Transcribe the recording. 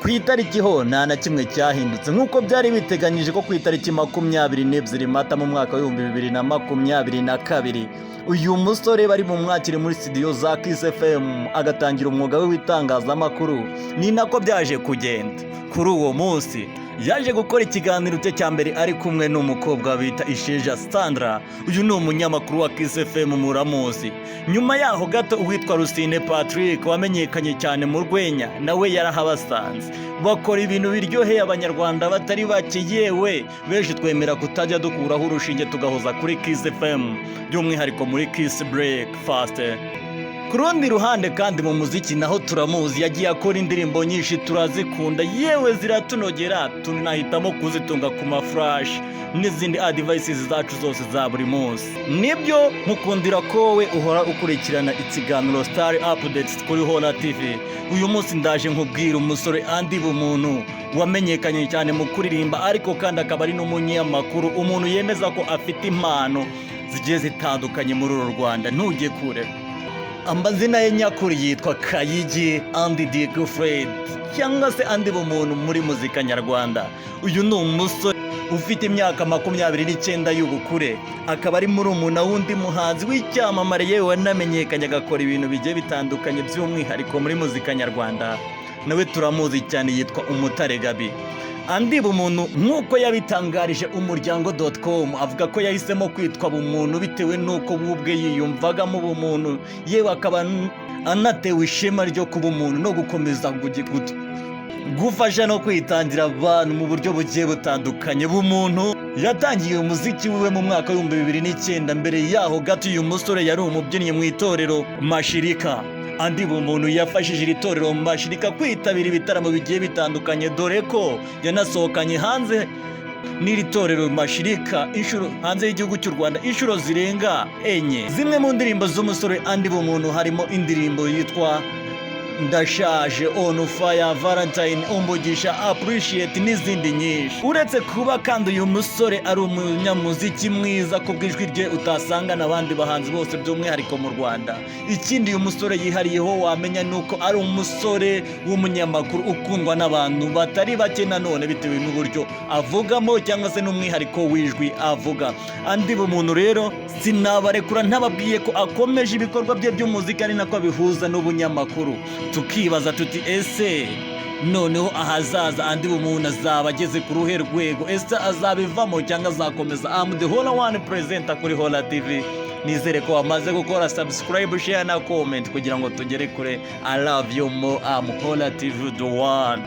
ku itariki ho nta na kimwe cyahindutse nk'uko byari biteganyije ko ku itariki 22 Mata mu mwaka wa 2022 uyu musore bari mu mwakire muri studio za Kiss FM agatangira umwuga we w'itangazamakuru. Ni nako byaje kugenda. Kuri uwo munsi yaje gukora ikiganiro cye cya mbere ari kumwe n'umukobwa bita Isheja Sandra. Uyu ni umunyamakuru wa Kiss FM muramuzi. Nyuma yaho gato uwitwa Rusine Patrick wamenyekanye cyane mu rwenya nawe yarahabasanze. Bakora ibintu biryoheye abanyarwanda batari bake, yewe benshi twemera kutajya dukuraho urushinge tugahoza kuri Kiss FM, by'umwihariko muri Kiss Breakfast. Ku rundi ruhande kandi mu muziki naho turamuzi, yagiye akora indirimbo nyinshi turazikunda, yewe ziratunogera, tunahitamo kuzitunga ku maflash n'izindi devices zacu zose za buri munsi. Nibyo mukundira ko wowe uhora ukurikirana ikiganiro Star Updates kuri Hola TV. Uyu munsi ndaje nkubwira umusore Andy Bumuntu wamenyekanye cyane mu kuririmba, ariko kandi akaba ari n'umunyamakuru, umuntu yemeza ko afite impano zigiye zitandukanye muri uru Rwanda. Ntujye kure. Amazina ye nyakuri yitwa Kayigi Andy Diegfred cyangwa se Andy Bumuntu muri muzika nyarwanda. Uyu ni umusore ufite imyaka 29 y'ubukure, akaba ari muri umuna wundi muhanzi w'icyamamare yewe wanamenyekanye agakora ibintu bigiye bitandukanye by'umwihariko muri muzika nyarwanda. Nawe turamuzi cyane, yitwa Umutare Gaby. Andy Bumuntu nk'uko yabitangarije umuryango.com avuga ko yahisemo kwitwa Bumuntu bitewe n'uko ubwe yiyumvagamo ubumuntu, yewe akaba anatewe ishema ryo kuba umuntu no gukomeza gufasha no kwitangira abantu mu buryo bugiye butandukanye. Bumuntu yatangiye umuziki we mu mwaka wa 2009. Mbere yaho gato uyu musore yari umubyinnyi mu itorero Mashirika. Andy Bumuntu yafashije iri torero Mashirika kwitabira ibitaramo bigiye bitandukanye, dore ko yanasohokanye hanze n'iri torero Mashirika inshuro hanze y'igihugu cy'u Rwanda inshuro zirenga 4. Zimwe mu ndirimbo z'umusore Andy Bumuntu harimo indirimbo yitwa Ndashaje, On Fire, Valentine, Umugisha, Appreciate n'izindi nyinshi. Uretse kuba kandi uyu musore ari umunyamuziki mwiza ku bw'ijwi rye utasanga n'abandi bahanzi bose by'umwihariko mu Rwanda, ikindi uyu musore yihariyeho wamenya nuko ari umusore w'umunyamakuru ukundwa n'abantu batari bake, nanone bitewe n'uburyo avugamo cyangwa se n'umwihariko w'ijwi avuga. Andy Bumuntu rero sinabarekura ntababwiye ko akomeje ibikorwa bye by'umuziki ari nako bihuza n'ubunyamakuru. Tukibaza tuti ese noneho ahazaza Andy Bumuntu azaba ageze ku ruhe rwego? Ese azabivamo cyangwa azakomeza? The Hola One presenter kuri Hola TV. Nizere ko wamaze gukora subscribe, share na comment kugira ngo tugere kure. I love you more. Hola TV the one.